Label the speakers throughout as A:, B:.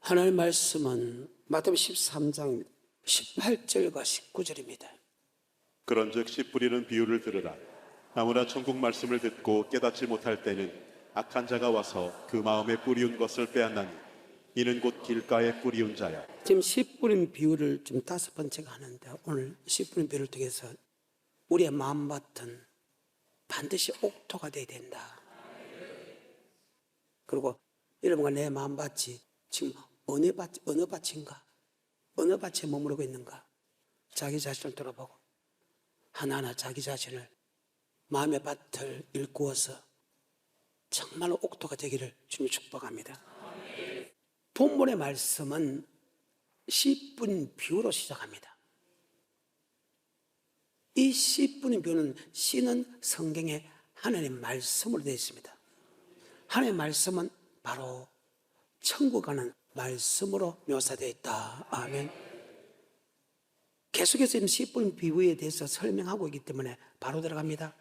A: 하나님의 말씀은 마태복음 13장 18절과 19절입니다.
B: 그런즉 씨 뿌리는 비유를 들으라. 아무나 천국 말씀을 듣고 깨닫지 못할 때는 악한 자가 와서 그 마음에 뿌리운 것을 빼앗나니 이는 곧 길가에 뿌리운 자야.
A: 지금 씨 뿌린 비유를 지금 5번째가 하는데, 오늘 씨 뿌린 비유를 통해서 우리의 마음밭은 반드시 옥토가 되어야 된다. 그리고 여러분과 내 마음밭이 지금 어느 밭인가? 어느 밭에 머무르고 있는가? 자기 자신을 돌아보고 하나하나 자기 자신을 마음의 밭을 일구어서 정말로 옥토가 되기를 주님 축복합니다. 본문의 말씀은 씨 뿌린 비유로 시작합니다. 이 씨 뿌린 비유는 씨는 성경에 하나님의 말씀으로 되어 있습니다. 하나님의 말씀은 바로 천국 가는 말씀으로 묘사되어 있다. 아멘. 계속해서 지금 씨 뿌린 비유에 대해서 설명하고 있기 때문에 바로 들어갑니다.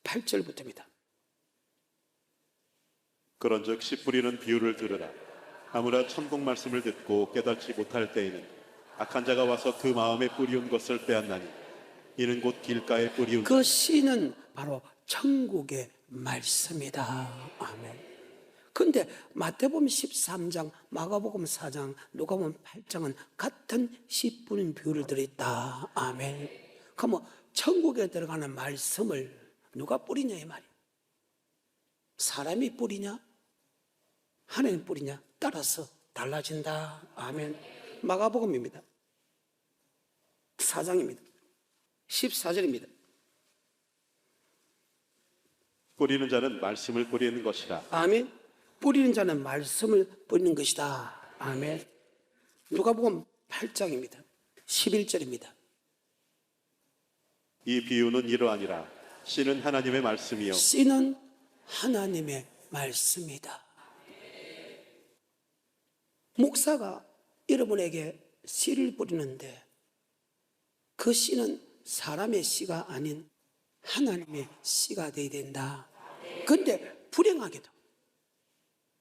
A: 18절부터입니다.
B: 그런즉 씨 뿌리는 비유를 들으라. 아무나 천국 말씀을 듣고 깨닫지 못할 때에는 악한 자가 와서 그 마음에 뿌리운 것을 빼앗나니 이는 곧 길가에 뿌리운
A: 그 씨는 바로 천국의 말씀이다. 아멘. 근데 마태복음 13장, 마가복음 4장, 누가복음 8장은 같은 씨 뿌린 비유를 들어있다. 아멘. 그러면 천국에 들어가는 말씀을 누가 뿌리냐 이 말이에요. 사람이 뿌리냐? 하나님 뿌리냐? 따라서 달라진다. 아멘. 마가복음입니다. 4장입니다. 14절입니다.
B: 뿌리는 자는 말씀을 뿌리는 것이라.
A: 아멘. 뿌리는 자는 말씀을 뿌리는 것이다. 아멘. 누가복음 8장입니다. 11절입니다.
B: 이 비유는 이러하니라. 씨는 하나님의 말씀이요
A: 씨는 하나님의 말씀이다. 목사가 여러분에게 씨를 뿌리는데 그 씨는 사람의 씨가 아닌 하나님의 씨가 되어야 된다. 그런데 불행하게도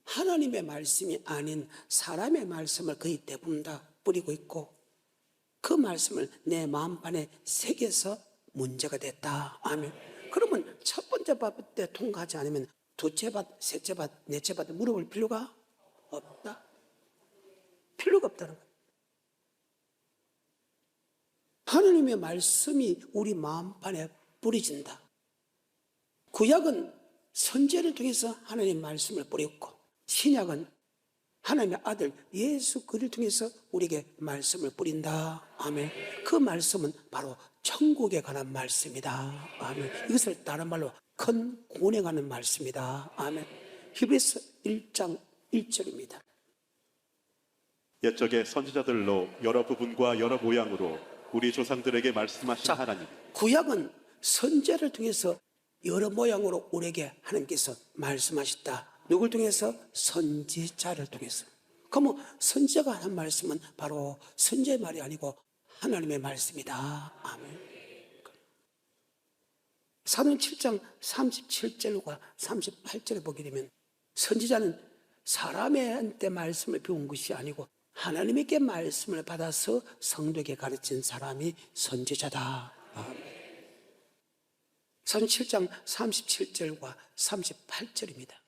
A: 하나님의 말씀이 아닌 사람의 말씀을 거의 대부분 다 뿌리고 있고 그 말씀을 내 마음판에 새겨서 문제가 됐다. 아멘. 그러면 첫 번째 밭 때 통과하지 않으면 두째 밭, 셋째 밭, 넷째 밭에 물어볼 필요가 없다. 필요가 없다는 거예요. 하나님의 말씀이 우리 마음판에 뿌려진다. 구약은 선지자를 통해서 하나님의 말씀을 뿌렸고 신약은 하나님의 아들 예수 그리스도를 통해서 우리에게 말씀을 뿌린다. 아멘. 그 말씀은 바로 천국에 관한 말씀이다. 아멘. 이것을 다른 말로 큰 구원에 관한 말씀이다. 아멘. 히브리서 1장 1절입니다.
B: 옛적의 선지자들로 여러 부분과 여러 모양으로 우리 조상들에게 말씀하신 하나님.
A: 구약은 선지자를 통해서 여러 모양으로 우리에게 하나님께서 말씀하셨다. 누굴 통해서? 선지자를 통해서. 그러면 선지자가 한 말씀은 바로 선지자의 말이 아니고 하나님의 말씀이다. 아멘. 사도행 7장 37절과 38절을 보게 되면 선지자는 사람한테 말씀을 배운 것이 아니고 하나님께 말씀을 받아서 성도에게 가르친 사람이 선지자다. 아멘. 사도행 7장 37절과 38절입니다.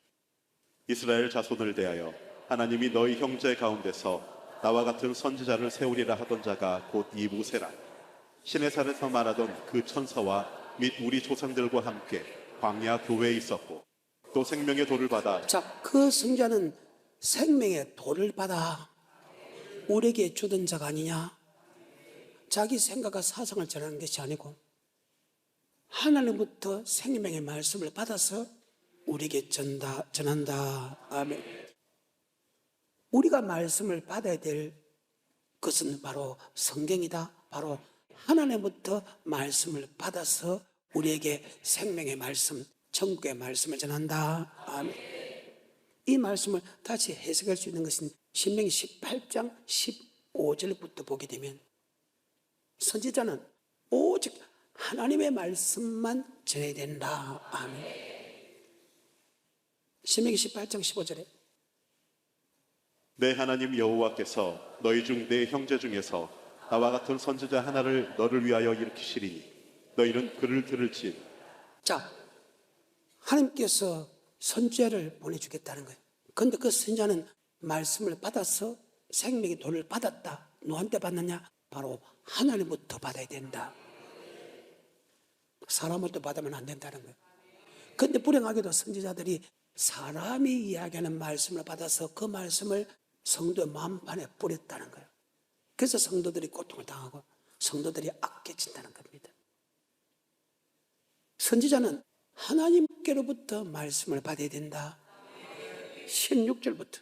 B: 이스라엘 자손을 대하여 하나님이 너희 형제 가운데서 나와 같은 선지자를 세우리라 하던 자가 곧 이 모세라. 신의 산에서 말하던 그 천사와 및 우리 조상들과 함께 광야 교회에 있었고 또 생명의 돌을 받아.
A: 자, 그 성자는 생명의 돌을 받아 우리에게 주던 자가 아니냐? 자기 생각과 사상을 전하는 것이 아니고 하나님부터 생명의 말씀을 받아서 우리에게 전한다. 아멘. 우리가 말씀을 받아야 될 것은 바로 성경이다. 바로 하나님부터 말씀을 받아서 우리에게 생명의 말씀, 천국의 말씀을 전한다. 아멘. 이 말씀을 다시 해석할 수 있는 것은 신명기 18장 15절부터 보게 되면 선지자는 오직 하나님의 말씀만 전해야 된다. 아멘. 신명기 18장 15절에
B: 내 하나님 여호와께서 너희 중 내 형제 중에서 나와 같은 선지자 하나를 너를 위하여 일으키시리니 너희는 그를 들을지.
A: 자, 하나님께서 선지자를 보내주겠다는 거예요. 그런데 그 선지자는 말씀을 받아서 생명의 도를 받았다. 누구한테 받느냐? 바로 하나님부터 받아야 된다. 사람부터 받으면 안 된다는 거예요. 그런데 불행하게도 선지자들이 사람이 이야기하는 말씀을 받아서 그 말씀을 성도의 마음판에 뿌렸다는 거예요. 그래서 성도들이 고통을 당하고 성도들이 악해진다는 겁니다. 선지자는 하나님께로부터 말씀을 받아야 된다. 16절부터.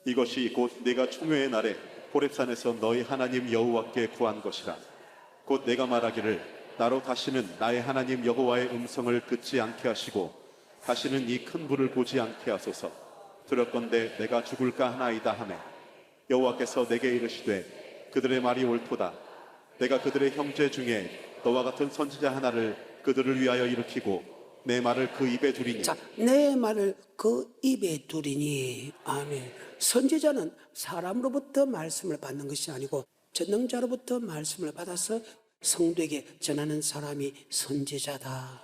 B: 이것이 곧 내가 총회의 날에 호렙산에서 너희 하나님 여호와께 구한 것이라. 곧 내가 말하기를 나로 다시는 나의 하나님 여호와의 음성을 듣지 않게 하시고 다시는 이 큰 불을 보지 않게 하소서. 두렵건대 내가 죽을까 하나이다 하매 여호와께서 내게 이르시되 그들의 말이 옳도다. 내가 그들의 형제 중에 너와 같은 선지자 하나를 그들을 위하여 일으키고 내 말을 그 입에 두리니.
A: 자, 내 말을 그 입에 두리니. 아멘. 선지자는 사람으로부터 말씀을 받는 것이 아니고 전능자로부터 말씀을 받아서 성도에게 전하는 사람이 선지자다.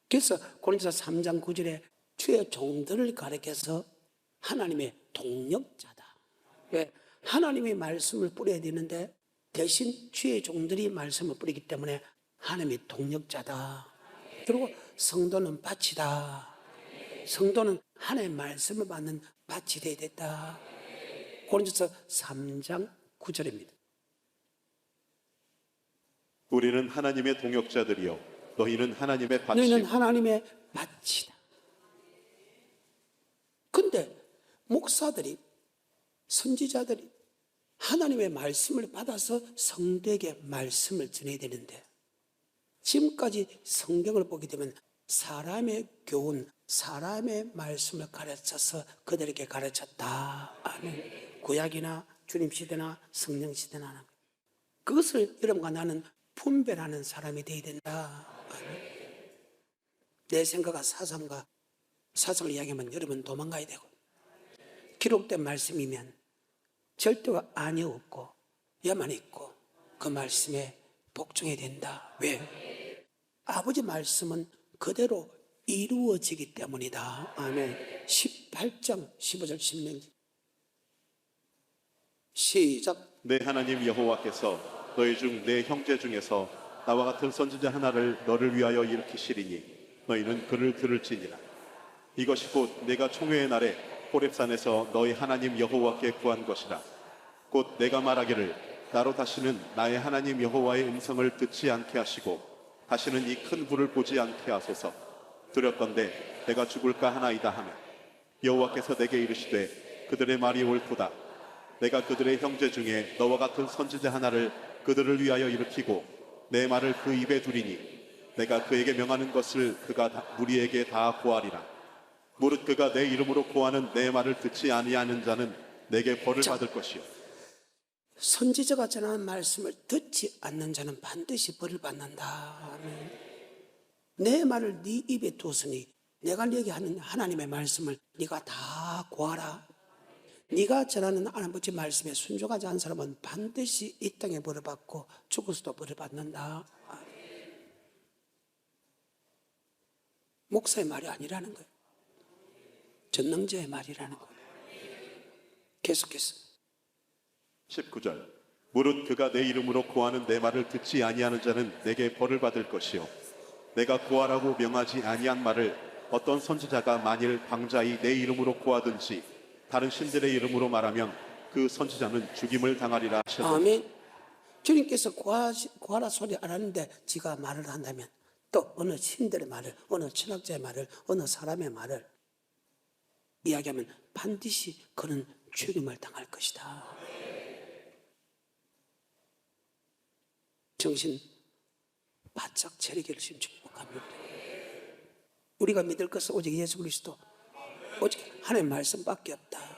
A: 그래서 고린도서 3장 9절에 주의 종들을 가리켜서 하나님의 동력자다. 왜? 하나님의 말씀을 뿌려야 되는데 대신 주의 종들이 말씀을 뿌리기 때문에 하나님의 동력자다. 그리고 성도는 밭이다. 성도는 하나님의 말씀을 받는 밭이 되어야 됐다. 고린도서 3장 9절입니다.
B: 우리는 하나님의 동역자들이요 너희는 하나님의 밭이.
A: 너희는 하나님의 밭이다. 근데 목사들이 선지자들이 하나님의 말씀을 받아서 성도에게 말씀을 전해야 되는데 지금까지 성경을 보게 되면 사람의 교훈, 사람의 말씀을 가르쳐서 그들에게 가르쳤다. 아멘. 구약이나 주님 시대나 성령 시대나 그것을 여러분과 나는 분별하는 사람이 되어야 된다. 아멘. 내 생각과 사상을 이야기하면 여러분 도망가야 되고 기록된 말씀이면 절대가 아니 없고 야만 있고 그 말씀에 복종해야 된다. 왜? 아버지 말씀은 그대로 이루어지기 때문이다. 아멘. 18장 15절 16절 시작.
B: 내 하나님 여호와께서 너희 중 내 형제 중에서 나와 같은 선지자 하나를 너를 위하여 일으키시리니 너희는 그를 들을지니라. 이것이 곧 내가 총회의 날에 호렙산에서 너희 하나님 여호와께 구한 것이라. 곧 내가 말하기를 나로 다시는 나의 하나님 여호와의 음성을 듣지 않게 하시고 다시는 이 큰 불을 보지 않게 하소서. 두렵건대 내가 죽을까 하나이다 하며 여호와께서 내게 이르시되 그들의 말이 옳도다. 내가 그들의 형제 중에 너와 같은 선지자 하나를 그들을 위하여 일으키고 내 말을 그 입에 두리니 내가 그에게 명하는 것을 그가 무리에게 다 고하리라. 무릇 그가 내 이름으로 고하는 내 말을 듣지 아니하는 자는 내게 벌을 받을 것이요.
A: 선지자가 전하는 말씀을 듣지 않는 자는 반드시 벌을 받는다. 아멘. 내 말을 네 입에 두었으니 내가 얘기하는 하나님의 말씀을 네가 다 고하라. 네가 전하는 아버지 말씀에 순종하지 않은 사람은 반드시 이 땅에 벌을 받고 죽어서도 벌을 받는다. 목사의 말이 아니라는 거예요. 전능자의 말이라는 거예요. 계속해서
B: 19절. 무릇 그가 내 이름으로 고하는 내 말을 듣지 아니하는 자는 내게 벌을 받을 것이요. 내가 고하라고 명하지 아니한 말을 어떤 선지자가 만일 방자히 내 이름으로 고하든지 다른 신들의 이름으로 말하면 그 선지자는 죽임을 당하리라 하셨다.
A: 아멘. 주님께서 고하라 소리 안 하는데 지가 말을 한다면 또 어느 신들의 말을, 어느 철학자의 말을, 어느 사람의 말을 이야기하면 반드시 그는 죽임을 당할 것이다. 정신 바짝 차리기를 지금 축복합니다. 우리가 믿을 것은 오직 예수 그리스도, 오직 하나님의 말씀밖에 없다.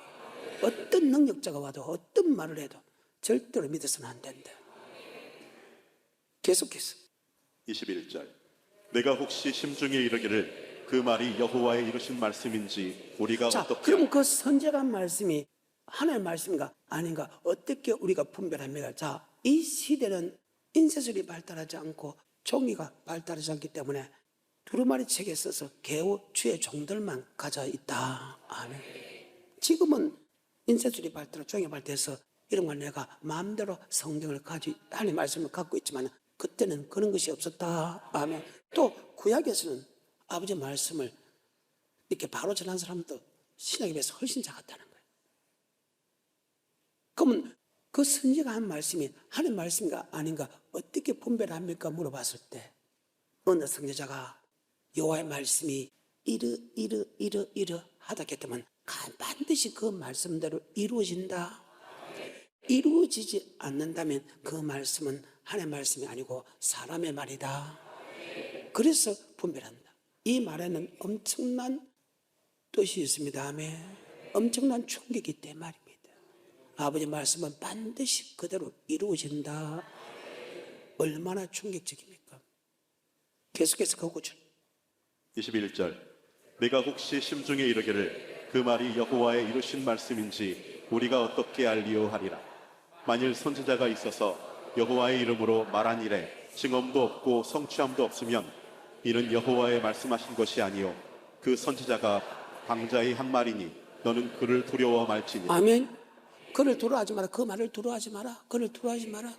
A: 어떤 능력자가 와도 어떤 말을 해도 절대로 믿어서는 안 된다. 계속해서
B: 21절. 내가 혹시 심중에 이르기를 그 말이 여호와의 이루신 말씀인지 우리가
A: 자,
B: 어떻게
A: 그럼 그 선제가 한 말씀이 하나님의 말씀인가 아닌가 어떻게 우리가 분별합니까? 자, 이 시대는 인쇄술이 발달하지 않고 종이가 발달하지 않기 때문에 두루마리 책에 써서 겨우 주의 종들만 가져 있다. 아멘. 지금은 인쇄술이 발달하고 종이 발달해서 이런 걸 내가 마음대로 성경을 하나님의 말씀을 갖고 있지만 그때는 그런 것이 없었다. 아멘. 또 구약에서는 아버지 말씀을 이렇게 바로 전한 사람도 신약에 비해서 훨씬 작았다는 거예요. 그러면 그 선지가 한 말씀이 하나님 말씀인가 아닌가 어떻게 분별합니까? 물어봤을 때 어느 선지자가 여호와의 말씀이 이르 하다 했다면 반드시 그 말씀대로 이루어진다. 이루어지지 않는다면 그 말씀은 하나님의 말씀이 아니고 사람의 말이다. 그래서 분별한다. 이 말에는 엄청난 뜻이 있습니다. 아멘. 엄청난 충격이 있단 말입니다. 아버지 말씀은 반드시 그대로 이루어진다. 얼마나 충격적입니까? 계속해서 그 구절
B: 21절 내가 혹시 심중에 이르기를 그 말이 여호와의 이루신 말씀인지 우리가 어떻게 알리오 하리라. 만일 선지자가 있어서 여호와의 이름으로 말한 일에 증언도 없고 성취함도 없으면 이는 여호와의 말씀하신 것이 아니요 그 선지자가 방자의 한 말이니 너는 그를 두려워 말지니라.
A: 아멘. 그를 두려워하지 마라. 그 말을 두려워하지 마라. 그를 두려워하지 마라.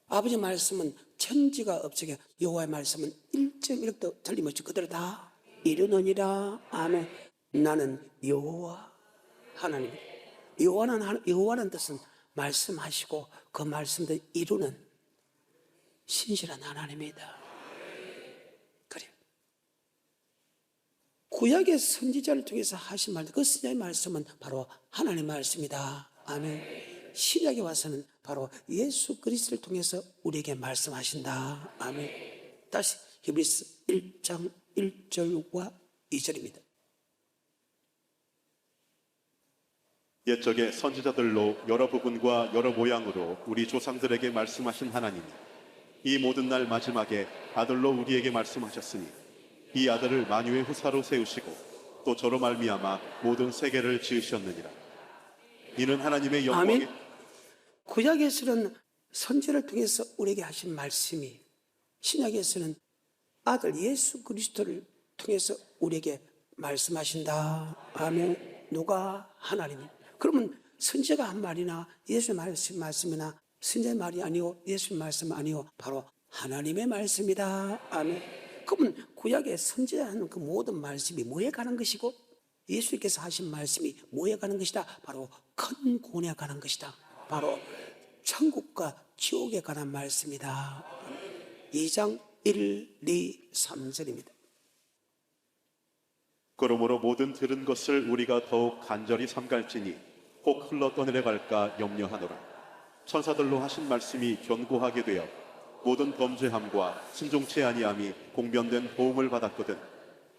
A: 아버지 말씀은 천지가 없으게 여호와의 말씀은 1.1도 틀림없이 그대로 다 이루느니라. 아멘. 나는 여호와 하나님. 여호와는 뜻은 말씀하시고 그 말씀도 이루는 신실한 하나님이다. 그래. 구약의 선지자를 통해서 하신 말, 그 선지자의 말씀은 바로 하나님의 말씀이다. 아멘. 신약에 와서는 바로 예수 그리스도를 통해서 우리에게 말씀하신다. 아멘. 다시 히브리서 1장 1절과 2절입니다.
B: 옛적의 선지자들로 여러 부분과 여러 모양으로 우리 조상들에게 말씀하신 하나님이 이 모든 날 마지막에 아들로 우리에게 말씀하셨으니 이 아들을 만유의 후사로 세우시고 또 저로 말미암아 모든 세계를 지으셨느니라. 이는 하나님의 영광에
A: 아멘. 구약에서는 선지를 통해서 우리에게 하신 말씀이 신약에서는 아들 예수 그리스도를 통해서 우리에게 말씀하신다. 아멘. 누가? 하나님이. 그러면 선지자가 한 말이나 예수의 말씀이나 선지자의 말이 아니고 예수의 말씀 아니고 바로 하나님의 말씀이다. 아멘. 그러면 구약의 선지자가 하는 그 모든 말씀이 뭐에 관한 것이고 예수님께서 하신 말씀이 뭐에 관한 것이다. 바로 큰 구원에 관한 것이다. 바로 천국과 지옥에 관한 말씀이다. 2장 1, 2, 3절입니다.
B: 그러므로 모든 들은 것을 우리가 더욱 간절히 삼갈지니 혹 흘러 떠내려갈까 염려하노라. 천사들로 하신 말씀이 견고하게 되어 모든 범죄함과 순종치 아니함이 공변된 도움을 받았거든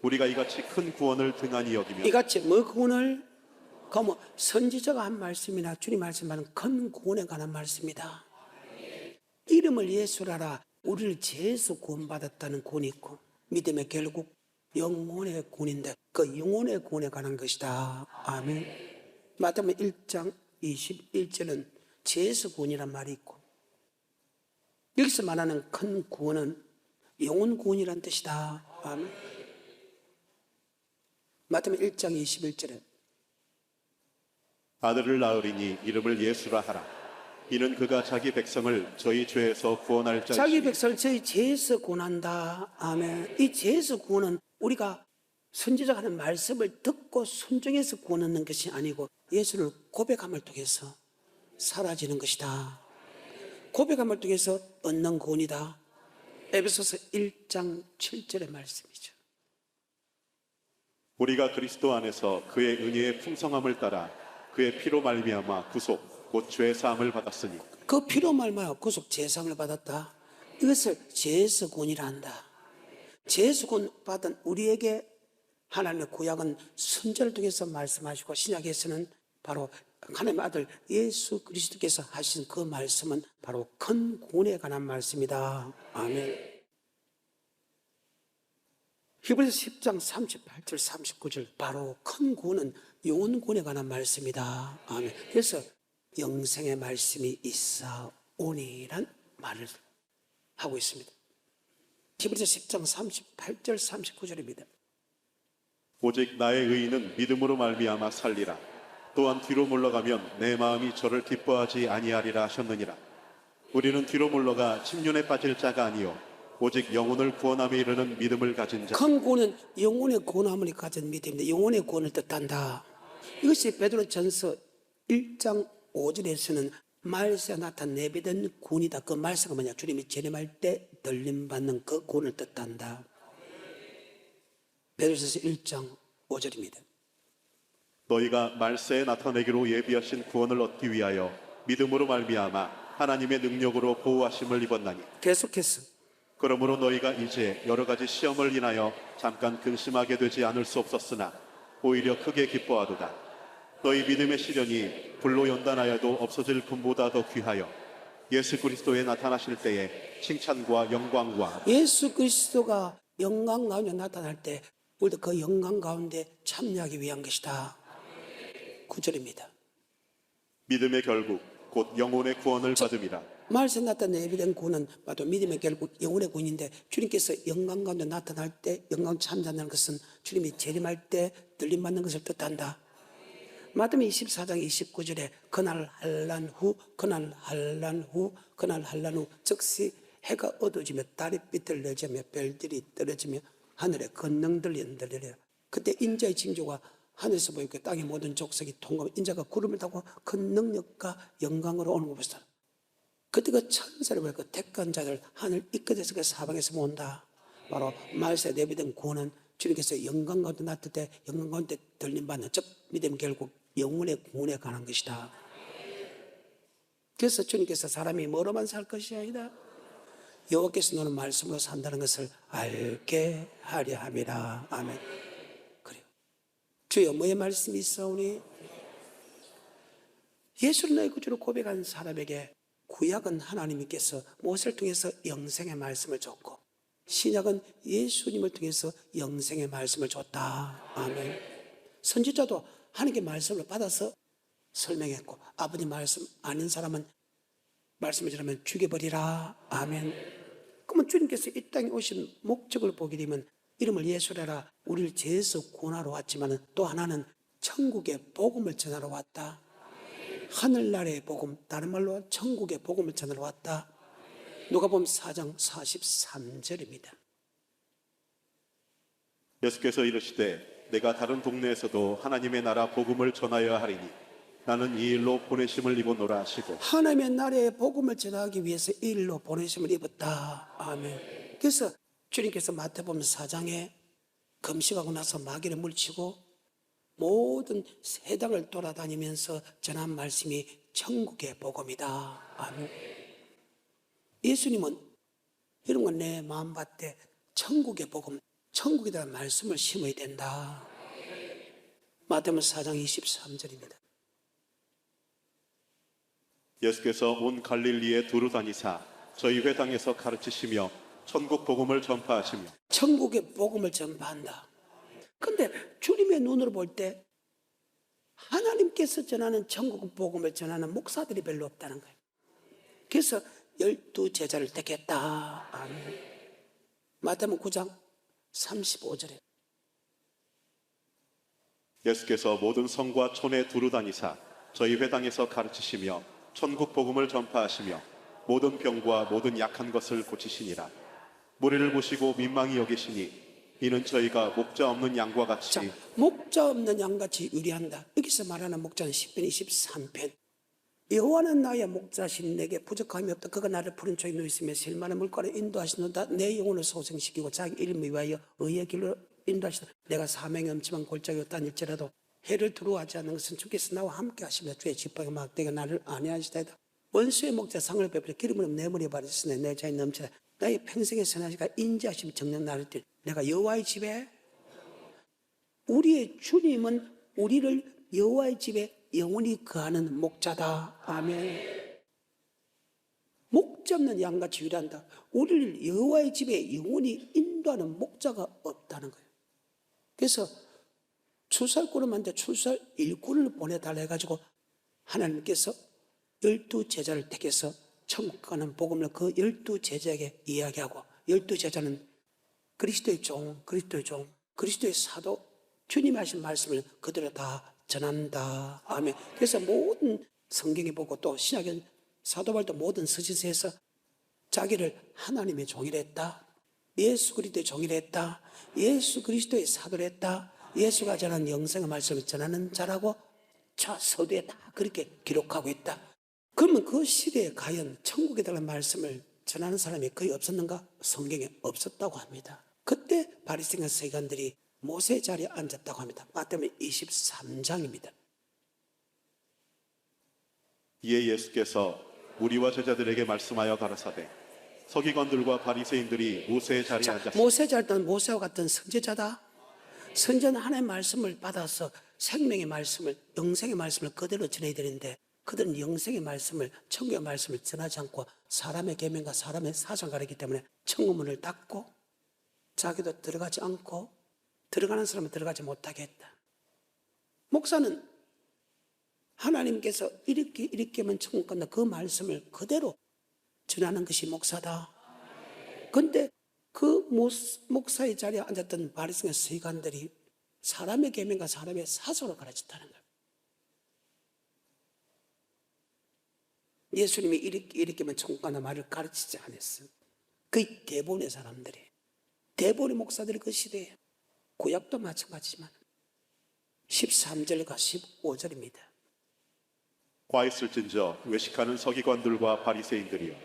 B: 우리가 이같이 큰 구원을 등한히 여기며
A: 이같이 뭐 구원을? 그러면 선지자가 한 말씀이나 주님 말씀하는 큰 구원에 관한 말씀이다. 이름을 예수라라. 우리를 죄에서 구원받았다는 구원이 있고 믿음의 결국 영혼의 구원인데 그 영혼의 구원에 관한 것이다. 아멘. 마태복음 1장 21절은 죄에서 구원이란 말이 있고 여기서 말하는 큰 구원은 영혼 구원이란 뜻이다. 아멘. 마태복음 1장 21절에
B: 아들을 낳으리니 이름을 예수라 하라. 이는 그가 자기 백성을 저희 죄에서 구원할 자이시니
A: 자기 백성을 저희 죄에서 구원한다. 아멘. 이 죄에서 구원은 우리가 선지자가 하는 말씀을 듣고 순종해서 구원하는 것이 아니고 예수를 고백함을 통해서 사라지는 것이다. 고백함을 통해서 얻는 구원이다. 에베소서 1장 7절의 말씀이죠.
B: 우리가 그리스도 안에서 그의 은혜의 풍성함을 따라 그의 피로 말미암아 구속 곧 죄 사함을 받았으니
A: 그 피로 말미암아 구속 제상을 받았다. 이것을 죄에서 구원이라 한다. 죄에서 구원 받은 우리에게 하나님의 구약은 선지자를 통해서 말씀하시고 신약에서는 바로 하나님의 아들 예수 그리스도께서 하신 그 말씀은 바로 큰 구원에 관한 말씀이다. 아멘. 히브리서 10장 38절 39절 바로 큰 구원은 영혼 구원에 관한 말씀이다. 아멘. 그래서 영생의 말씀이 있사오니란 말을 하고 있습니다. 히브리서 10장 38절 39절입니다.
B: 오직 나의 의인은 믿음으로 말미암아 살리라. 또한 뒤로 물러가면 내 마음이 저를 기뻐하지 아니하리라 하셨느니라. 우리는 뒤로 물러가 침륜에 빠질 자가 아니요 오직 영혼을 구원함에 이르는 믿음을 가진 자.
A: 큰 구원은 영혼의 구원함을 가진 믿음입니다. 영혼의 구원을 뜻한다. 이것이 베드로전서 1장 5절에서는 말세에 나타난 내비된 구원이다. 그 말세가 뭐냐? 주님이 재림할 때 들림받는 그 구원을 뜻한다. 베드로전서 1장 5절입니다.
B: 너희가 말세에 나타내기로 예비하신 구원을 얻기 위하여 믿음으로 말미암아 하나님의 능력으로 보호하심을 입었나니.
A: 계속해서
B: 그러므로 너희가 이제 여러 가지 시험을 인하여 잠깐 근심하게 되지 않을 수 없었으나 오히려 크게 기뻐하도다. 너희 믿음의 시련이 불로 연단하여도 없어질 금보다 더 귀하여 예수 그리스도에 나타나실 때에 칭찬과 영광과
A: 예수 그리스도가 영광 가운데 나타날 때 우리도 그 영광 가운데 참여하기 위한 것이다. 9절입니다.
B: 믿음의 결국 곧 영혼의 구원을 받음이라.
A: 말세 나타난 예비된 구원은 바로 믿음의 결국 영혼의 구원인데 주님께서 영광 가운데 나타날 때 영광 참여한다는 것은 주님이 재림할 때 들림받는 것을 뜻한다. 마태복음 24장 29절에 그날 한란 후 즉시 해가 어두워지며 달이 삐뚤어지며 별들이 떨어지며 하늘에 권능들이 흔들리리라. 그때 인자의 징조가 하늘에서 보이고 땅의 모든 족속이 통과하며 인자가 구름을 타고 큰 능력과 영광으로 오는 것이다. 그때 그 천사를 보고 그 택한 자들 하늘 이끝에서 그 사방에서 모은다. 바로 말세 내비된 구원은 주님께서 영광 가운데 나타날 때 영광 가운데 들림받는 즉 믿음 결국 영혼의 구원에 관한 것이다. 그래서 주님께서 사람이 뭐로만 살 것이 아니다. 여호와께서 너는 말씀으로 산다는 것을 알게 하려 함이라. 아멘. 그래요. 주여 뭐의 말씀이 있사오니? 예수를 나의 구주로 고백한 사람에게 구약은 하나님께서 모세를 통해서 영생의 말씀을 줬고 신약은 예수님을 통해서 영생의 말씀을 줬다. 아멘. 선지자도 하나님의 말씀을 받아서 설명했고 아버님 말씀 아닌 사람은 말씀을 전하면 죽여버리라. 아멘. 그러면 주님께서 이 땅에 오신 목적을 보게 되면 이름을 예수라라 우리를 죄에서 구원하러 왔지만 또 하나는 천국의 복음을 전하러 왔다. 하늘나라의 복음, 다른 말로 천국의 복음을 전하러 왔다. 누가복음 4장 43절입니다.
B: 예수께서 이르시되 내가 다른 동네에서도 하나님의 나라 복음을 전하여야 하리니 나는 이 일로 보내심을 입었노라 하시고
A: 하나님의 나라의 복음을 전하기 위해서 이 일로 보내심을 입었다. 아멘. 그래서 주님께서 마태복음 4장에 금식하고 나서 마귀를 물리치고 모든 세상을 돌아다니면서 전한 말씀이 천국의 복음이다. 아멘. 예수님은 이런 건 내 마음밭에 천국의 복음, 천국에 대한 말씀을 심어야 된다. 마태복음 4장 23절입니다.
B: 예수께서 온 갈릴리에 두루 다니사 저희 회당에서 가르치시며 천국 복음을 전파하시며
A: 천국의 복음을 전파한다. 근데 주님의 눈으로 볼 때 하나님께서 전하는 천국 복음을 전하는 목사들이 별로 없다는 거예요. 그래서 12제자를 택했다. 아멘. 마태복음 9장 35절에
B: 예수께서 모든 성과 촌에 두루 다니사 저희 회당에서 가르치시며 천국 복음을 전파하시며 모든 병과 모든 약한 것을 고치시니라. 무리를 보시고 민망히 여기시니 이는 저희가 목자 없는 양과 같이
A: 자, 목자 없는 양같이 유리한다. 여기서 말하는 목자는 10편 23편. 여호와는 나의 목자신 내게 부족함이 없다. 그가 나를 푸른 초에 누이시며 실만한 물가로 인도하시는다. 내 영혼을 소생시키고 자기 이름을 위하여 의의 길로 인도하시다. 내가 사명이 엄침한 골짜기로 다닐지라도 해를 두려워하지 않는 것은 주께서 나와 함께 하시며 주의 지팡이 막대가 나를 안위하시다이다. 원수의 목자 상을 베풀어 기름으로 내 머리에 바르시네 내 자에 넘치다. 나의 평생의 선하시가 인자하심 정녕 나를 뜰 내가 여호와의 집에 우리의 주님은 우리를 여호와의 집에 영원히 거하는 목자다. 아멘. 목자 없는 양같이 유리한다. 우리를 여호와의 집에 영원히 인도하는 목자가 없다는 거예요. 그래서 출살꾼한테 출살 일꾼을 보내달라 해가지고 하나님께서 12제자를 택해서 천국 가는 복음을 그 12제자에게 이야기하고 12제자는 그리스도의 종, 그리스도의 사도, 주님이 하신 말씀을 그대로 다 전한다. 아멘. 그래서 모든 성경에 보고 또 신약의 사도 바울도 모든 서신서에서 자기를 하나님의 종이라 했다. 예수 그리스도의 종이라 했다. 예수 그리스도의 사도라 했다. 예수가 전한 영생의 말씀을 전하는 자라고 저 서두에 다 그렇게 기록하고 있다. 그러면 그 시대에 과연 천국에 대한 말씀을 전하는 사람이 거의 없었는가? 성경에 없었다고 합니다. 그때 바리새인과 서기관들이 모세 자리에 앉았다고 합니다. 마태복음 23장입니다.
B: 이에 예수께서 무리와 제자들에게 말씀하여 가라사대 서기관들과 바리새인들이 모세의 자리에 앉았습니다.
A: 모세 자리는 모세와 같은 선지자다. 선지자는 하나님의 말씀을 받아서 생명의 말씀을, 영생의 말씀을 그대로 전해야 되는데 그들은 영생의 말씀을, 천국의 말씀을 전하지 않고 사람의 계명과 사람의 사상을 가르치기 때문에 천국문을 닫고 자기도 들어가지 않고 들어가는 사람은 들어가지 못하게 했다. 목사는 하나님께서 이렇게 하면 천국 간다 그 말씀을 그대로 전하는 것이 목사다. 그런데 그 목사의 자리에 앉았던 바리새인과 서기관들이 사람의 계명과 사람의 사상을 가르쳤다는 거예요. 예수님이 이렇게 하면 천국 간다 말을 가르치지 않았어요. 거의 대부분의 사람들이, 대부분의 목사들이 그 시대에, 구약도 마찬가지지만 13절과 15절입니다.
B: 과 있을진저 외식하는 서기관들과 바리새인들이여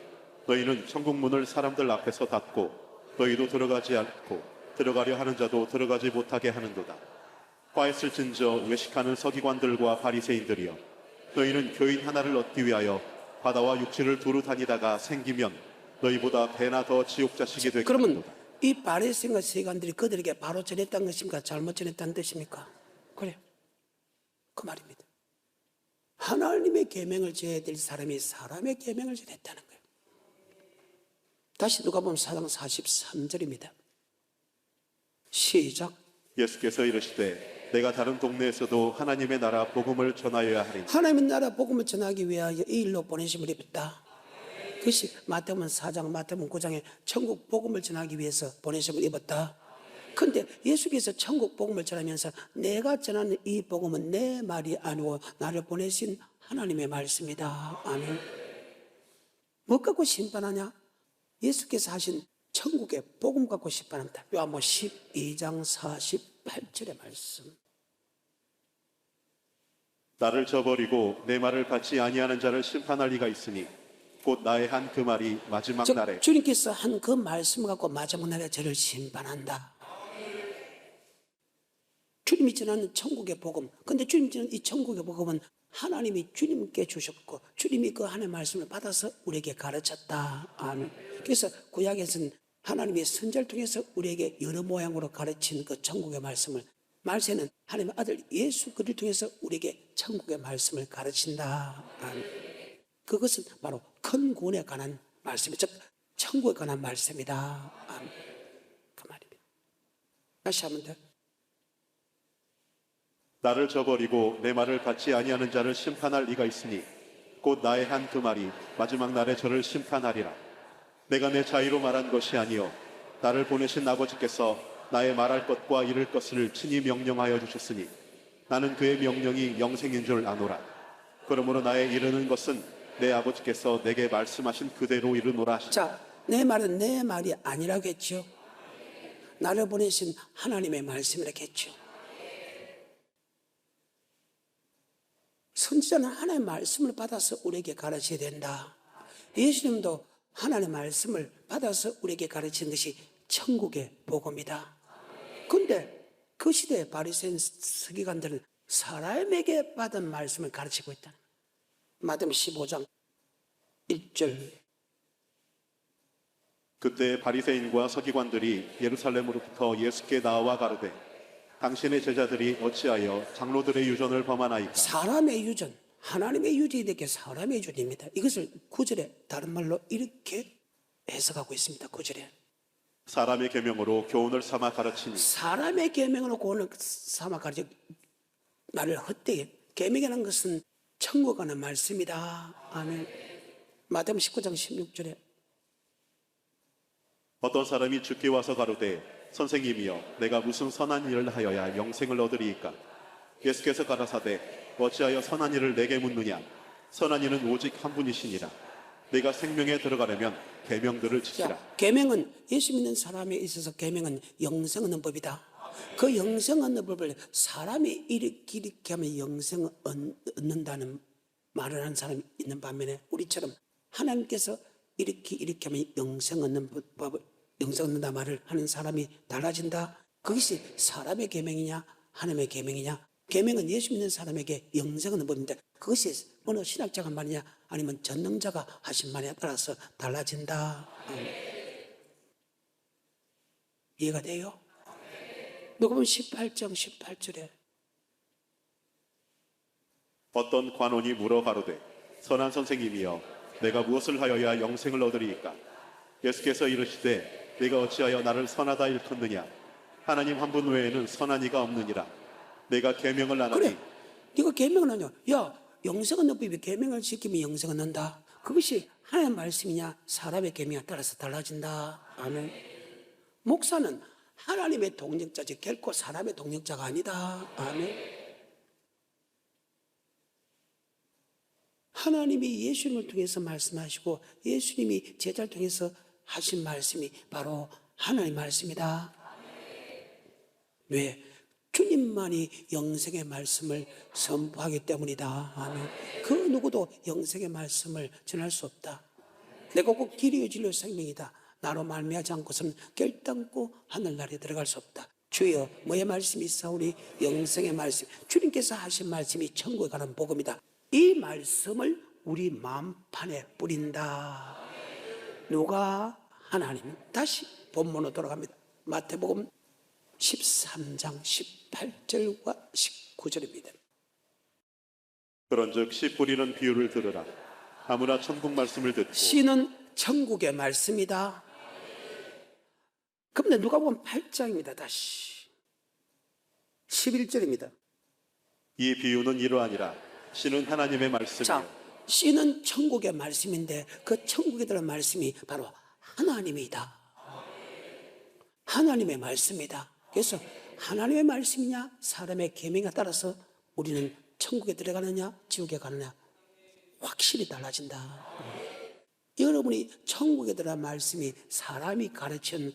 B: 너희는 천국 문을 사람들 앞에서 닫고 너희도 들어가지 않고 들어가려 하는 자도 들어가지 못하게 하는도다. 과 있을진저 외식하는 서기관들과 바리새인들이여 너희는 교인 하나를 얻기 위하여 바다와 육지를 두루 다니다가 생기면 너희보다 배나 더 지옥 자식이 되겠다.
A: 그러면 이 바리새인과 서기관들이 그들에게 바로 전했다는 것입니까? 잘못 전했다는 뜻입니까? 그래요. 그 말입니다. 하나님의 계명을 지어야 될 사람이 사람의 계명을 전했다는 거예요. 다시 누가복음 4장 43절입니다. 시작.
B: 예수께서 이르시되 내가 다른 동네에서도 하나님의 나라 복음을 전하여야 하리니
A: 하나님의 나라 복음을 전하기 위하여 이 일로 보내심을 입었다. 그것이 마태복음 4장, 마태복음 9장에 천국 복음을 전하기 위해서 보내심을 입었다. 그런데 예수께서 천국 복음을 전하면서 내가 전하는 이 복음은 내 말이 아니고 나를 보내신 하나님의 말씀이다. 아멘. 뭐 갖고 심판하냐? 예수께서 하신 천국의 복음 갖고 심판합니다. 요한복음 12장 48절의 말씀.
B: 나를 저버리고 내 말을 받지 아니하는 자를 심판할 리가 있으니 곧 나의 한 그 말이 마지막 날에
A: 주님께서 한 그 말씀을 갖고 마지막 날에 저를 심판한다. 주님이 전하는 천국의 복음. 근데 주님이 전하는 이 천국의 복음은 하나님이 주님께 주셨고 주님이 그 하나님의 말씀을 받아서 우리에게 가르쳤다. 아멘. 그래서 구약에서는 하나님의 선지자를 통해서 우리에게 여러 모양으로 가르친 그 천국의 말씀을, 말세는 하나님의 아들 예수 그리스도를 통해서 우리에게 천국의 말씀을 가르친다. 아멘. 그것은 바로 큰 구원에 관한 말씀이, 즉 천국에 관한 말씀이다. 아멘. 그 말입니다. 다시 한번 더.
B: 나를 저버리고 내 말을 받지 아니하는 자를 심판할 리가 있으니 곧 나의 한 그 말이 마지막 날에 저를 심판하리라. 내가 내 자의로 말한 것이 아니요 나를 보내신 아버지께서 나의 말할 것과 이를 것을 친히 명령하여 주셨으니 나는 그의 명령이 영생인 줄 아노라. 그러므로 나의 이르는 것은 내 아버지께서 내게 말씀하신 그대로 이르노라 하시니.
A: 자, 내 말은 내 말이 아니라고 했죠. 나를 보내신 하나님의 말씀이라고 했죠. 선지자는 하나님의 말씀을 받아서 우리에게 가르쳐야 된다. 예수님도 하나님의 말씀을 받아서 우리에게 가르치는 것이 천국의 복음이다. 그런데 그 시대의 바리새인 서기관들은 사람에게 받은 말씀을 가르치고 있다. 마태복음 15장 1절.
B: 그때 바리새인과 서기관들이 예루살렘으로부터 예수께 나와 가르되 당신의 제자들이 어찌하여 장로들의 유전을 범하나이까.
A: 사람의 유전, 하나님의 유전이 되게 사람의 유전입니다. 이것을 9절에 다른 말로 이렇게 해석하고 있습니다. 9절에
B: 사람의 계명으로 교훈을 삼아 가르치니
A: 사람의 계명으로 고언을 삼아 가르쳐 말을 헛되게. 계명이라는 것은 천국 가는 말씀이다. 아멘. 마태복음 19장 16절에
B: 어떤 사람이 주께 와서 가로되 선생님이여 내가 무슨 선한 일을 하여야 영생을 얻으리이까 예수께서 가라사대 어찌하여 선한 일을 내게 묻느냐 선한 이는 오직 한 분이시니라 내가 생명에 들어가려면 계명들을 지키라.
A: 자, 계명은 예수 믿는 사람에 있어서 계명은 영생 얻는 법이다. 그 영생 얻는 법을 사람이 이렇게 하면 영생 얻는다는 말을 하는 사람이 있는 반면에 우리처럼 하나님께서 이렇게 하면 영생 얻는 법을 영생 얻는다 말을 하는 사람이 달라진다. 그것이 사람의 계명이냐 하나님의 계명이냐. 계명은 예수 믿는 사람에게 영생 얻는 법인데 그것이 어느 신학자가 말이냐 아니면 전능자가 하신 말에 따라서 달라진다. 이해가 돼요? 누가복음 18장 18절에
B: 어떤 관원이 물어 가로되 선한 선생님이여 내가 무엇을 하여야 영생을 얻으리이까 예수께서 이르시되 네가 어찌하여 나를 선하다 일컫느냐 하나님 한 분 외에는 선한 이가 없느니라 내가 계명을 안 하니
A: 그래 네가 계명을 하냐. 야 영생 얻는 법이 계명을 지키면 영생 얻는다. 그것이 하나님의 말씀이냐 사람의 계명에 따라서 달라진다. 아멘. 목사는 하나님의 동력자지 결코 사람의 동력자가 아니다. 아멘. 하나님이 예수님을 통해서 말씀하시고 예수님이 제자를 통해서 하신 말씀이 바로 하나님의 말씀이다. 왜? 주님만이 영생의 말씀을 선포하기 때문이다. 아멘. 그 누구도 영생의 말씀을 전할 수 없다. 내가 꼭 길이요 진리요 생명이다. 나로 말미암지 않고서는 결단코 하늘나라에 들어갈 수 없다. 주여 뭐의 말씀이 있사오니 영생의 말씀. 주님께서 하신 말씀이 천국에 가는 복음이다. 이 말씀을 우리 마음판에 뿌린다. 누가? 하나님. 다시 본문으로 돌아갑니다. 마태복음 13장 18절과 19절입니다.
B: 그런즉 씨 뿌리는 비유를 들으라 아무나 천국 말씀을 듣고
A: 씨는 천국의 말씀이다. 그런데 누가복음 8장입니다. 다시 11절입니다.
B: 이 비유는 이러하니라 씨는 하나님의
A: 자,
B: 말씀이요
A: 씨는 천국의 말씀인데 그 천국에 들어간 말씀이 바로 하나님이다. 하나님의 말씀이다. 그래서 하나님의 말씀이냐 사람의 계명에 따라서 우리는 천국에 들어가느냐 지옥에 가느냐 확실히 달라진다. 여러분이 천국에 들어간 말씀이 사람이 가르친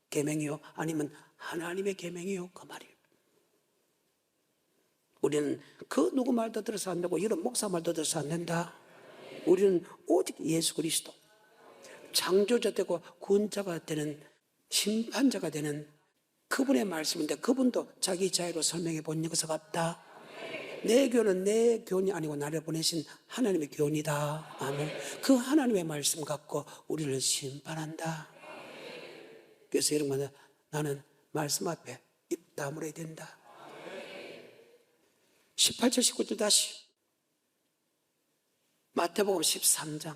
A: 계명이요 아니면 하나님의 계명이요 그 말이에요. 우리는 그 누구 말도 들어서 안 되고 이런 목사 말도 들어서 안 된다. 우리는 오직 예수 그리스도 창조자 되고 구원자가 되는 심판자가 되는 그분의 말씀인데 그분도 자기 자유로 설명해 본 역사가 없다. 내 교훈은 내 교훈이 아니고 나를 보내신 하나님의 교훈이다. 아멘. 그 하나님의 말씀 갖고 우리를 심판한다. 그래서 여러분 나는 말씀 앞에 입 다물어야 된다. 18절 19절 다시 마태복음 13장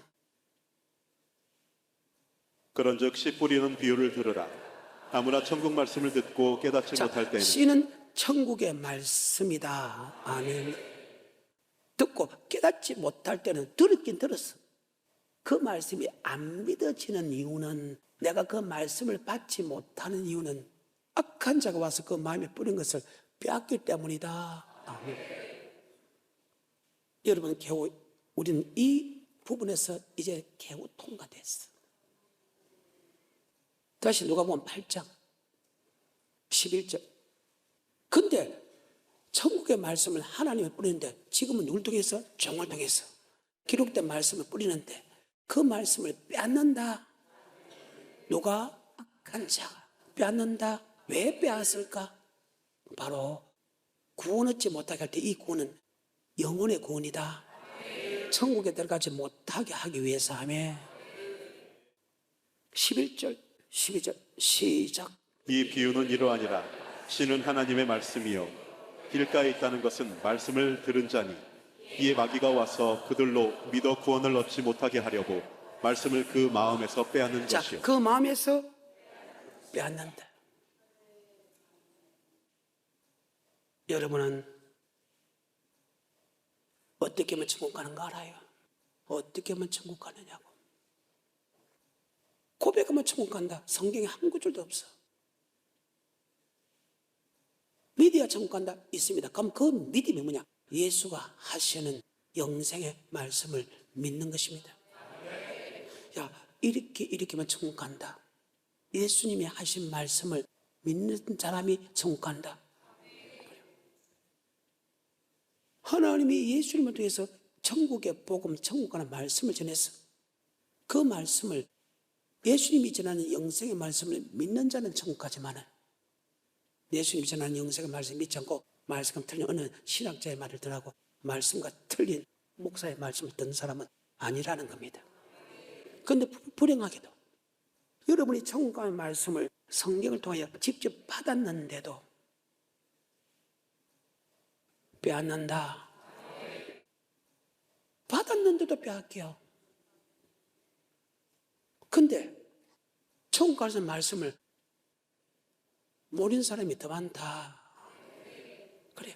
B: 그런즉 씨 뿌리는 비유를 들으라 아무나 천국 말씀을 듣고 깨닫지 못할 때는
A: 씨는 천국의 말씀이다. 아멘. 듣고 깨닫지 못할 때는 들었긴 들었어. 그 말씀이 안 믿어지는 이유는 내가 그 말씀을 받지 못하는 이유는 악한 자가 와서 그 마음에 뿌린 것을 빼앗기 때문이다. 아멘. 여러분 겨우 우리는 이 부분에서 이제 겨우 통과됐어. 다시 누가복음 8장 11절. 근데 천국의 말씀을 하나님이 뿌리는데 지금은 누굴 통해서? 종을 통해서 기록된 말씀을 뿌리는데 그 말씀을 빼앗는다. 누가? 악한 자가 빼앗는다. 왜 빼앗을까? 바로 구원 얻지 못하게 할 때 이 구원은 영혼의 구원이다. 천국에 들어가지 못하게 하기 위해서 하며 11절 12절 시작.
B: 이 비유는 이러하니라 씨는 하나님의 말씀이요 길가에 있다는 것은 말씀을 들은 자니 이에 마귀가 와서 그들로 믿어 구원을 얻지 못하게 하려고 말씀을 그 마음에서 빼앗는
A: 자,
B: 것이요
A: 그 마음에서 빼앗는다. 여러분은 어떻게 하면 천국 가는 거 알아요? 어떻게 하면 천국 가느냐고. 고백하면 천국 간다. 성경에 한 구절도 없어. 믿어야 천국 간다? 있습니다. 그럼 그 믿음이 뭐냐? 예수가 하시는 영생의 말씀을 믿는 것입니다. 야, 이렇게만 천국 간다. 예수님이 하신 말씀을 믿는 사람이 천국 간다. 하나님이 예수님을 통해서 천국의 복음, 천국 가는 말씀을 전해서 그 말씀을 예수님이 전하는 영생의 말씀을 믿는 자는 천국 가지만은 예수님이 전하는 영생의 말씀을 믿지 않고 말씀과 틀린 어느 신학자의 말을 들하고 말씀과 틀린 목사의 말씀을 듣는 사람은 아니라는 겁니다. 그런데 불행하게도 여러분이 천국 가는 말씀을 성경을 통하여 직접 받았는데도 빼앗는다. 받았는데도 빼앗겨. 근데 천국 가는 말씀을 모르는 사람이 더 많다. 그래요.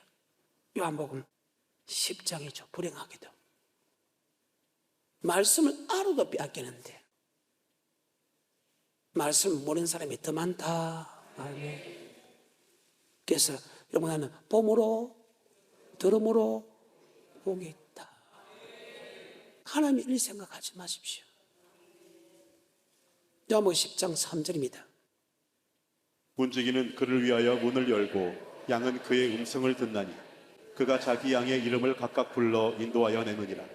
A: 요한복음 10장이죠. 불행하게도. 말씀을 알아도 빼앗기는데 말씀을 모르는 사람이 더 많다. 아멘. 그래서 여러분 나는 봄으로 들음으로 복이 있다. 하나님 일 생각하지 마십시오. 요한복음 10장 3절입니다.
B: 문지기는 그를 위하여 문을 열고 양은 그의 음성을 듣나니 그가 자기 양의 이름을 각각 불러 인도하여 내느니라.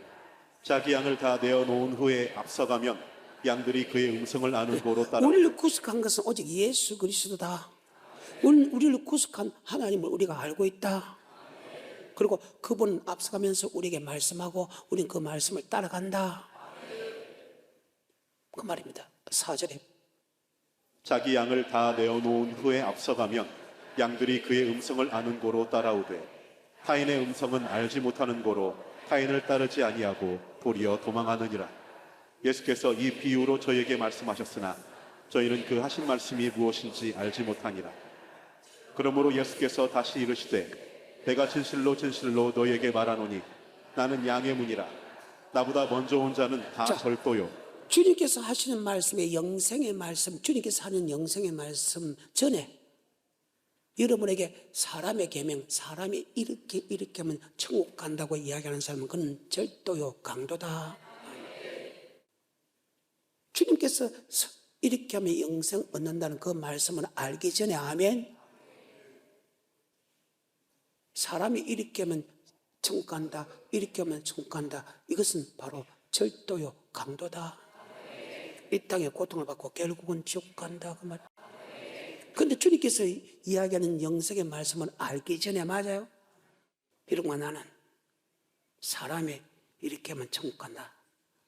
B: 자기 양을 다 내어놓은 후에 앞서가면 양들이 그의 음성을 아는 고로 따라.
A: 우리를 구속한 것은 오직 예수 그리스도다. 우리를 구속한 하나님을 우리가 알고 있다. 그리고 그분 앞서가면서 우리에게 말씀하고 우리는 그 말씀을 따라간다. 그 말입니다. 4절에
B: 자기 양을 다 내어놓은 후에 앞서가면 양들이 그의 음성을 아는 고로 따라오되 타인의 음성은 알지 못하는 고로 타인을 따르지 아니하고 도리어 도망하느니라. 예수께서 이 비유로 저희에게 말씀하셨으나 저희는 그 하신 말씀이 무엇인지 알지 못하니라. 그러므로 예수께서 다시 이르시되 내가 진실로 진실로 너희에게 말하노니 나는 양의 문이라. 나보다 먼저 온 자는 다 절도요.
A: 주님께서 하시는 말씀의 영생의 말씀, 주님께서 하는 영생의 말씀 전에 여러분에게 사람의 계명, 사람이 이렇게 하면 천국 간다고 이야기하는 사람은 그는 절도요, 강도다. 주님께서 이렇게 하면 영생 얻는다는 그 말씀을 알기 전에 아멘. 사람이 이렇게 하면 천국 간다, 이렇게 하면 천국 간다. 이것은 바로 절도요, 강도다. 이 땅에 고통을 받고 결국은 지옥 간다 그 말. 그런데 주님께서 이야기하는 영생의 말씀을 알기 전에 맞아요. 비록 나는 사람이 이렇게 하면 천국 간다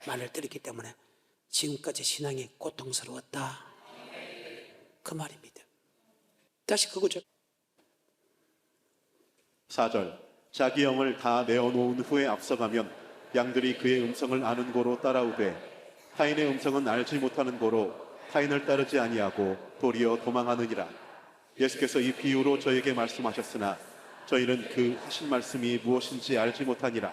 A: 말을 들었기 때문에 지금까지 신앙이 고통스러웠다 그 말입니다. 다시 그거죠.
B: 4절 자기 영을 다 내어놓은 후에 앞서가면 양들이 그의 음성을 아는 고로 따라오되 타인의 음성은 알지 못하는 고로 타인을 따르지 아니하고 도리어 도망하느니라. 예수께서 이 비유로 저에게 말씀하셨으나 저희는 그 하신 말씀이 무엇인지 알지 못하니라.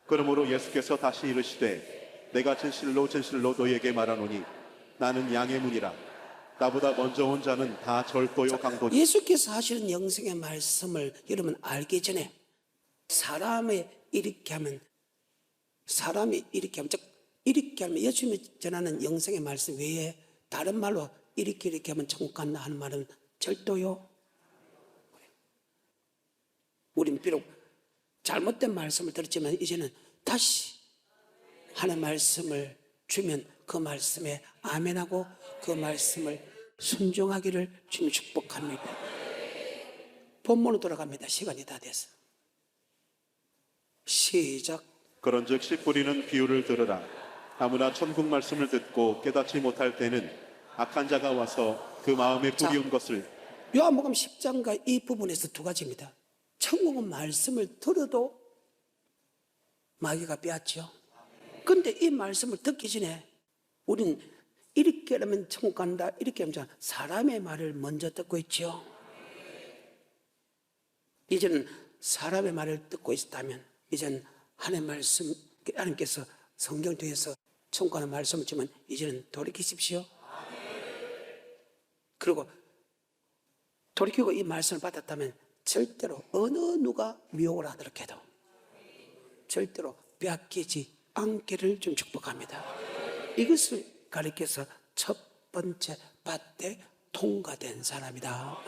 B: 그러므로 예수께서 다시 이르시되 내가 진실로 진실로 너희에게 말하노니 나는 양의 문이라. 나보다 먼저 온 자는 다 절도요 강도니.
A: 예수께서 하시는 영생의 말씀을 여러분 알기 전에 사람이 이렇게 하면 즉 이렇게 하면 예수님이 전하는 영생의 말씀 외에 다른 말로 이렇게 하면 천국 간다 하는 말은 절도요. 우린 비록 잘못된 말씀을 들었지만 이제는 다시 하나님의 말씀을 주면 그 말씀에 아멘하고 그 말씀을 순종하기를 주님 축복합니다. 본문으로 돌아갑니다. 시간이 다 돼서. 시작.
B: 그런즉 씨 뿌리는 비유를 들으라. 아무나 천국 말씀을 듣고 깨닫지 못할 때는 악한 자가 와서 그 마음에 뿌리운 것을.
A: 요한복음 10장과 이 부분에서 두 가지입니다. 천국은 말씀을 들어도 마귀가 빼앗죠. 그런데 이 말씀을 듣기 전에 우리는 이렇게 하면 천국 간다, 이렇게 하면 사람의 말을 먼저 듣고 있죠. 이제는 사람의 말을 듣고 있다면 이제는 하나님의 말씀, 하나님께서 성경 통해서 천국 가는 말씀을 주면 이제는 돌이키십시오. 그리고 돌이키고 이 말씀을 받았다면 절대로 어느 누가 미혹을 하도록 해도 절대로 빼앗기지 않기를 좀 축복합니다. 이것을 가리켜서 첫 번째 밭에 통과된 사람이다.